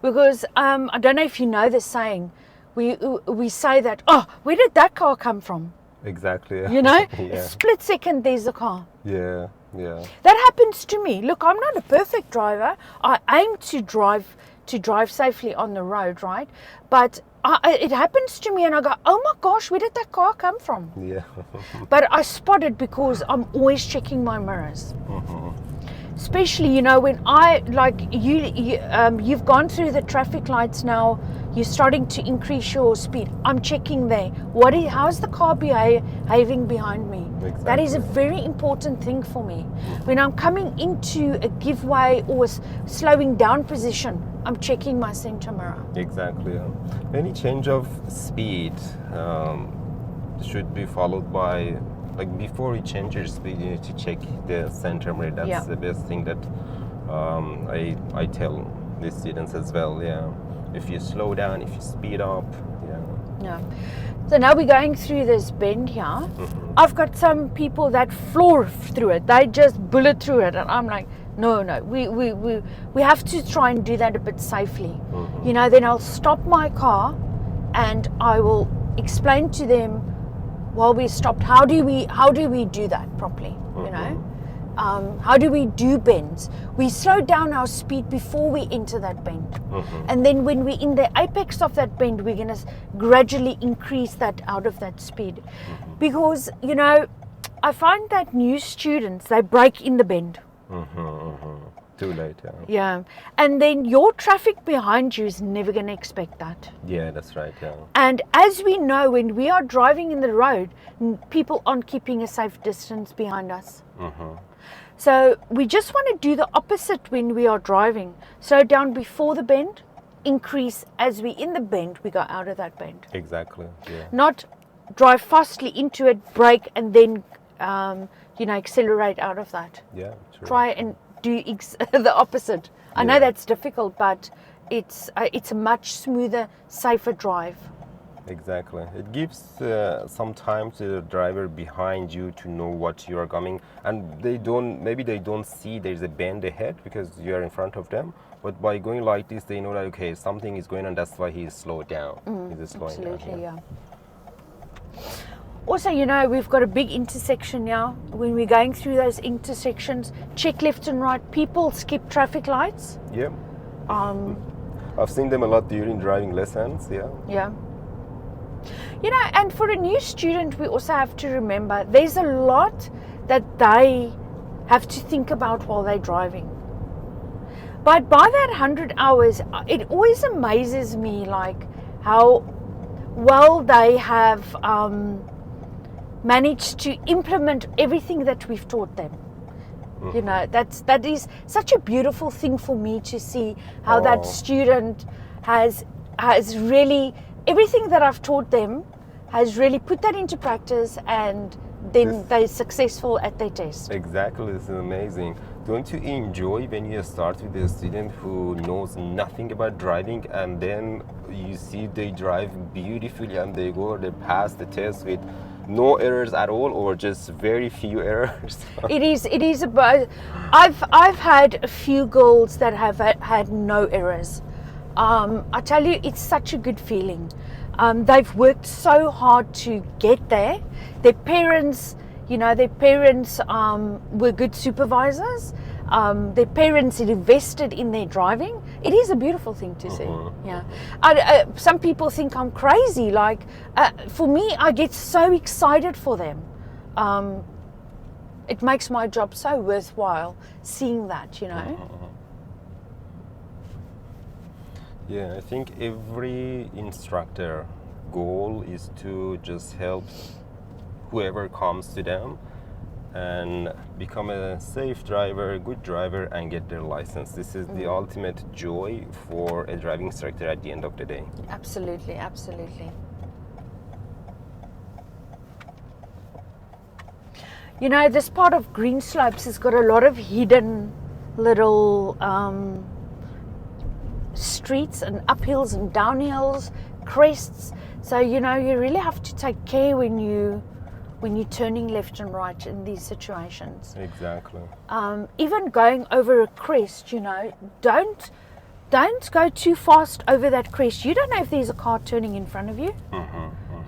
Because I don't know if you know the saying, we say that, oh, where did that car come from?
Exactly.
You know, a split second there's a car.
Yeah.
That happens to me. Look, I'm not a perfect driver. I aim to drive safely on the road, right? But it happens to me, and I go, oh my gosh, where did that car come from?
Yeah.
But I spot it because I'm always checking my mirrors. Especially, you know, when you've gone through the traffic lights now, you're starting to increase your speed. I'm checking there. How's the car behaving behind me?
Exactly.
That is a very important thing for me. When I'm coming into a giveaway or slowing down position, I'm checking my center mirror.
Exactly. Any change of speed should be followed by, like, before you change your speed, you need to check the center mirror. That's the best thing that I tell the students as well. Yeah. If you slow down, if you speed up. Yeah.
So now we're going through this bend here. I've got some people that floor through it. They just bullet through it, and I'm like, no. We have to try and do that a bit safely. You know, then I'll stop my car, and I will explain to them while we stopped, how do we do that properly? You know, how do we do bends? We slow down our speed before we enter that bend, and then when we're in the apex of that bend, we're going to gradually increase that out of that speed, because, you know, I find that new students, they break in the bend.
Too late.
Yeah, and then your traffic behind you is never going to expect that.
Yeah, that's right. Yeah.
And as we know, when we are driving in the road, people aren't keeping a safe distance behind us. So we just want to do the opposite when we are driving. Slow down before the bend, increase as we in the bend, we go out of that bend.
Exactly. Yeah.
Not drive fastly into it, brake, and then accelerate out of that.
Yeah. True.
Try and do the opposite. I know that's difficult, but it's a much smoother, safer drive.
Exactly. It gives some time to the driver behind you to know what you are coming, and maybe they don't see there's a bend ahead because you are in front of them. But by going like this, they know that, okay, something is going on. That's why he's slowed down. He's slowing down.
Absolutely, yeah. Also, you know, we've got a big intersection now. When we're going through those intersections, check left and right. People skip traffic lights.
Yeah. I've seen them a lot during driving lessons. Yeah.
Yeah. You know, and for a new student, we also have to remember there's a lot that they have to think about while they're driving. But by that 100 hours, it always amazes me, like, how well they have managed to implement everything that we've taught them. You know, that is such a beautiful thing for me to see how that student has really, everything that I've taught them has really put that into practice, and then they're successful at their test.
Exactly, this is amazing. Don't you enjoy when you start with a student who knows nothing about driving, and then you see they drive beautifully and they pass the test with no errors at all, or just very few errors? It
is about, I've had a few girls that have had no errors. I tell you, it's such a good feeling. They've worked so hard to get there. Their parents were good supervisors. Their parents had invested in their driving. It is a beautiful thing to see. Yeah. Some people think I'm crazy. Like, for me, I get so excited for them. It makes my job so worthwhile seeing that, you know.
Yeah, I think every instructor goal is to just help whoever comes to them and become a safe driver, a good driver, and get their license. This is the ultimate joy for a driving instructor at the end of the day.
Absolutely, absolutely. You know, this part of Green Slopes has got a lot of hidden little streets and uphills and downhills, crests. So, you know, you really have to take care when you're turning left and right in these situations.
Exactly.
Even going over a crest, you know, don't go too fast over that crest. You don't know if there's a car turning in front of you.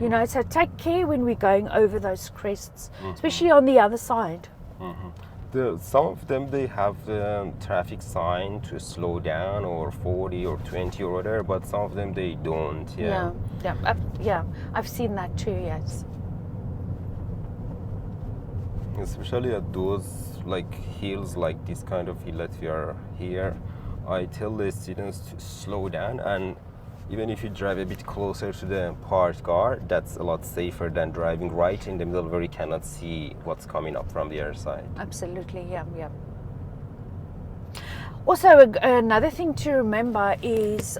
You know, so take care when we're going over those crests, especially on the other side.
Some of them, they have the traffic sign to slow down, or 40 or 20 or whatever, but some of them they don't.
Yeah, I've seen that too. Yes.
Especially at those like hills, like this kind of hill that we are here, I tell the students to slow down, and even if you drive a bit closer to the parked car, that's a lot safer than driving right in the middle where you cannot see what's coming up from the other side.
Absolutely, yeah. Also, another thing to remember is,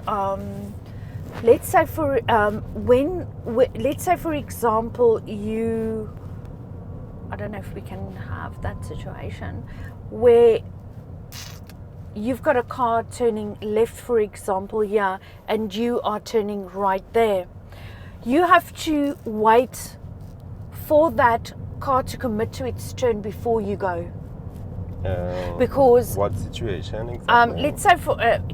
let's say for example, I don't know if we can have that situation where you've got a car turning left, for example, here, and you are turning right there. You have to wait for that car to commit to its turn before you go. Because
what situation exactly?
let's say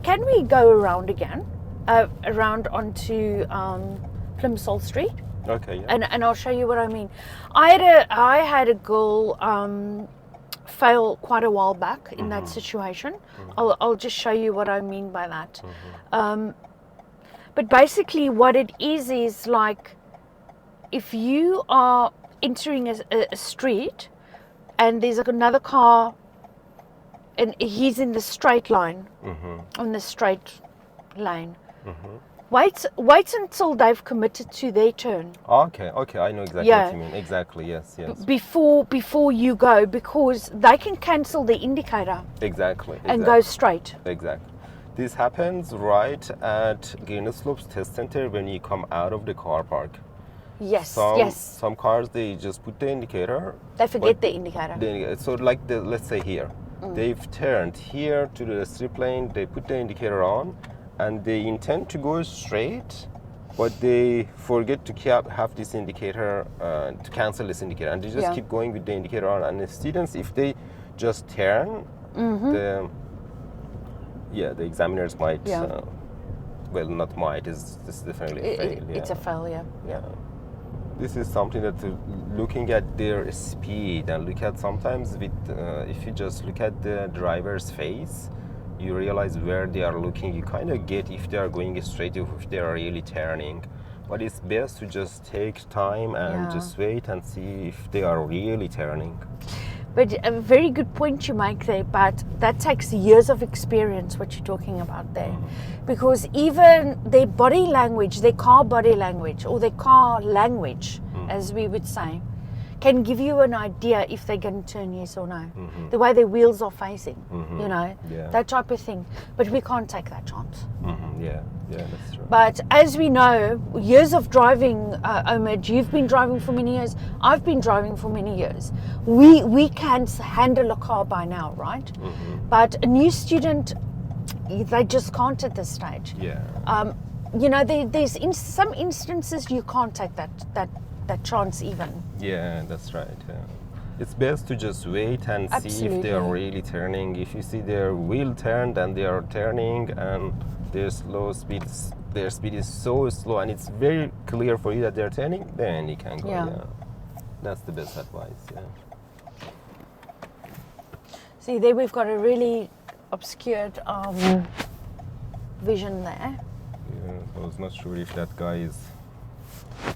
can we go around again, around onto Plimsoll Street?
Okay. Yeah.
And I'll show you what I mean. I had a girl fail quite a while back in that situation. I'll just show you what I mean by that. But basically what it is like, if you are entering a street and there's another car and he's in the straight line, on the straight lane, wait until they've committed to their turn.
Okay, I know exactly what you mean. Exactly, yes.
Before you go, because they can cancel the indicator.
Exactly.
And go straight.
Exactly. This happens right at Green Slopes Test Center when you come out of the car park.
Yes.
Some cars, they just put the indicator.
They forget the indicator.
So like let's say here, they've turned here to the strip lane, they put the indicator on, and they intend to go straight, but they forget to have this indicator, to cancel this indicator, and they just keep going with the indicator on. And the students, if they just turn, the examiners might, well, not might, it's definitely a fail.
It's a failure. Yeah.
This is something that looking at their speed, and look at sometimes with, if you just look at the driver's face, you realize where they are looking. You kind of get if they are going straight, if they are really turning. But it's best to just take time and just wait and see if they are really turning.
But a very good point you make there, but that takes years of experience, what you're talking about there. Because even their body language, their car body language, or their car language, as we would say, can give you an idea if they're going to turn yes or no. The way their wheels are facing, you know, that type of thing. But we can't take that chance.
Yeah, that's true.
But as we know, years of driving, Omid, you've been driving for many years, I've been driving for many years. We can handle a car by now, right? But a new student, they just can't at this stage.
Yeah.
You know, there's some instances you can't take that chance even.
Yeah, that's right. Yeah. It's best to just wait and see if they are really turning. If you see their wheel turned and they are turning and their speed is so slow and it's very clear for you that they're turning, then you can go. Yeah. That's the best advice. Yeah.
See, there we've got a really obscured vision there.
Yeah, I was not sure if that guy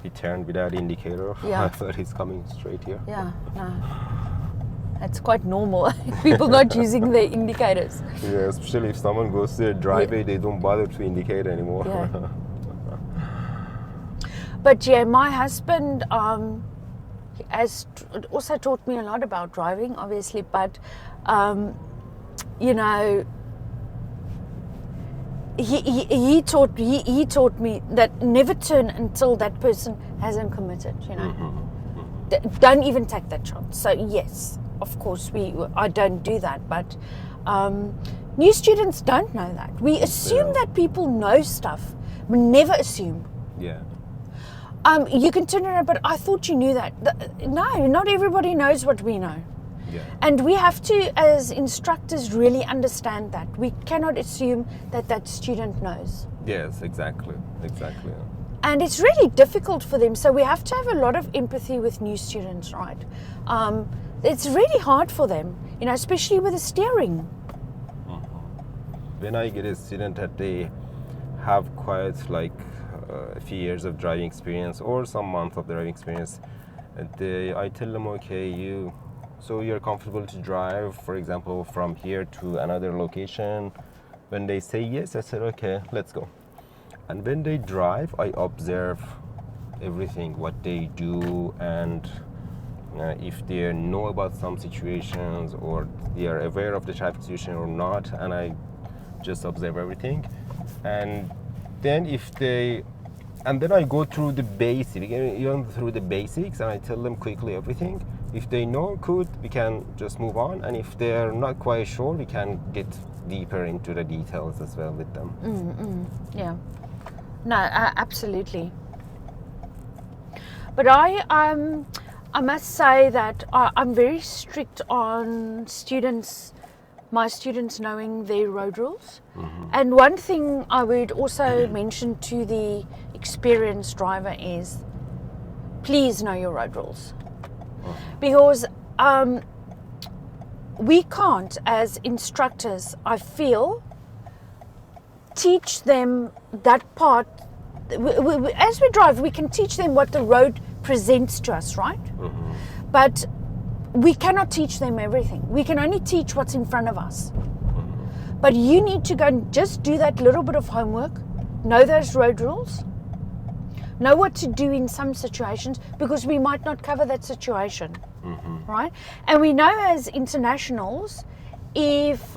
he turned without indicator.
Yeah.
I thought he's coming straight here.
Yeah, no. It's quite normal. People not using their indicators.
Yeah, especially if someone goes to their driveway, they don't bother to indicate anymore.
Yeah. But yeah, my husband has also taught me a lot about driving, obviously. But you know, he taught me that never turn until that person hasn't committed. You know, don't even take that chance. So yes, of course I don't do that. But new students don't know that. We assume that people know stuff. We never assume.
Yeah.
You can turn around, but I thought you knew that. No, not everybody knows what we know.
Yeah.
And we have to, as instructors, really understand that. We cannot assume that student knows.
Yes, exactly.
And it's really difficult for them. So we have to have a lot of empathy with new students, right? It's really hard for them, you know, especially with the steering.
When I get a student that they have quite like a few years of driving experience or some months of driving experience, I tell them, okay, you're comfortable to drive, for example, from here to another location. When they say yes, I said, okay, let's go. And when they drive, I observe everything, what they do, and if they know about some situations or they are aware of the traffic situation or not, and I just observe everything. And then then I go through the basics, even through the basics, and I tell them quickly everything. If they know, good, we can just move on. And if they're not quite sure, we can get deeper into the details as well with them.
Yeah. No, absolutely. But I must say that I'm very strict on my students knowing their road rules. And one thing I would also mention to the experienced driver is, please know your road rules. Because we can't, as instructors, I feel, teach them that part. As we drive, we can teach them what the road presents to us, right? But we cannot teach them everything. We can only teach what's in front of us. But you need to go and just do that little bit of homework, know those road rules, know what to do in some situations, because we might not cover that situation, right? And we know as internationals, if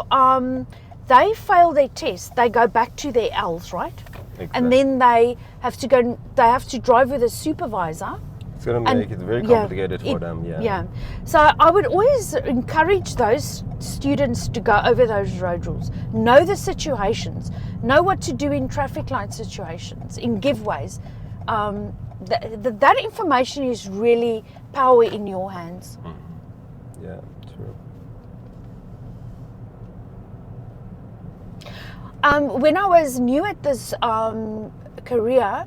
they fail their test, they go back to their L's, right?
Exactly.
And then they have to drive with a supervisor.
It's going to make it very complicated for them.
Yeah. So I would always encourage those students to go over those road rules, know the situations, know what to do in traffic light situations, in giveaways. That information is really power in your hands.
Yeah, true.
When I was new at this career,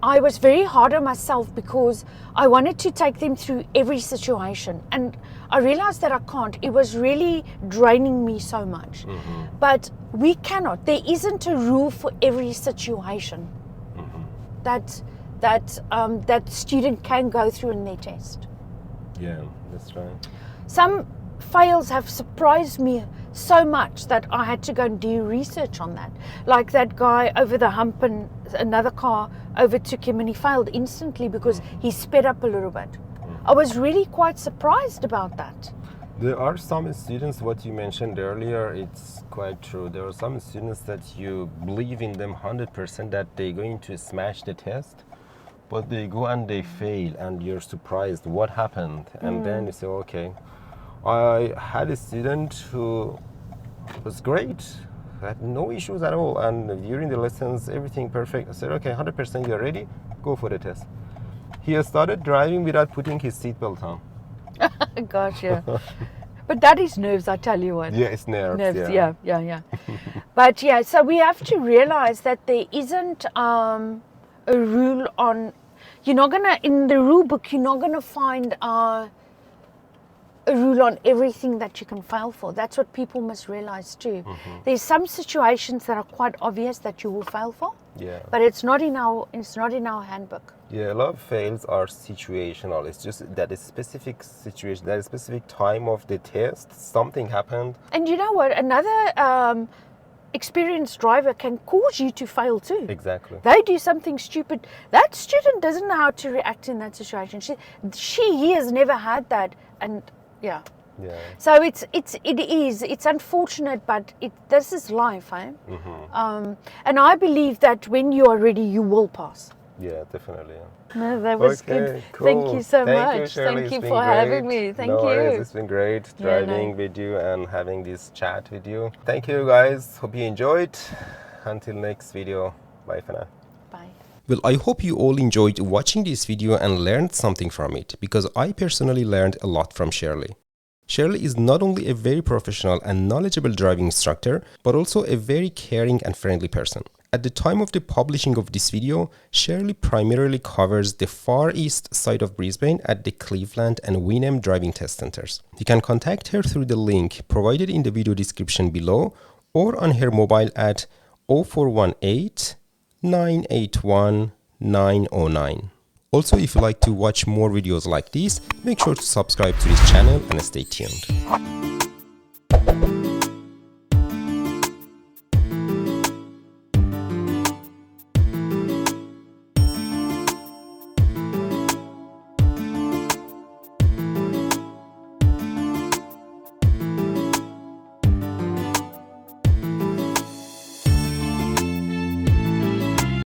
I was very hard on myself because I wanted to take them through every situation, and I realized that I can't. It was really draining me so much. But we cannot. There isn't a rule for every situation that student can go through in their test.
Yeah, that's right.
Some fails have surprised me so much that I had to go and do research on that. Like that guy over the hump and another car overtook him and he failed instantly because he sped up a little bit. I was really quite surprised about that.
There are some students, what you mentioned earlier, it's quite true. There are some students that you believe in them 100% that they're going to smash the test, but they go and they fail and you're surprised what happened. And then you say, okay, I had a student who was great, had no issues at all, and during the lessons everything perfect. I said, okay, 100% you're ready, go for the test. He has started driving without putting his seatbelt on.
Gosh, yeah. But that is nerves, I tell you what.
Yeah, it's nerves.
Yeah. But yeah, so we have to realize that there isn't a rule on, in the rule book, you're not gonna find a rule on everything that you can fail for. That's what people must realize too. There's some situations that are quite obvious that you will fail for.
Yeah.
But it's not in our handbook.
Yeah, a lot of fails are situational. It's just that a specific situation, that a specific time of the test, something happened.
And you know what? Another experienced driver can cause you to fail too.
Exactly.
They do something stupid. That student doesn't know how to react in that situation. He has never had that, and yeah.
Yeah.
So it's unfortunate, but this is life, eh? And I believe that when you are ready, you will pass.
Yeah, definitely. Yeah.
No, that was good.
Cool.
Thank you so
Thank
much.
You, Shirley.
Thank
It's
you
been
for having
great.
me. Thank
no
you.
Worries. It's been great driving with you and having this chat with you. Thank you, guys. Hope you enjoyed. Until next video. Bye for now.
Bye.
Well, I hope you all enjoyed watching this video and learned something from it, because I personally learned a lot from Shirley. Shirley is not only a very professional and knowledgeable driving instructor, but also a very caring and friendly person. At the time of the publishing of this video, Shirley primarily covers the far east side of Brisbane at the Cleveland and Wynnum driving test centers. You can contact her through the link provided in the video description below or on her mobile at 0418 981 909. Also, if you like to watch more videos like these, make sure to subscribe to this channel and stay tuned.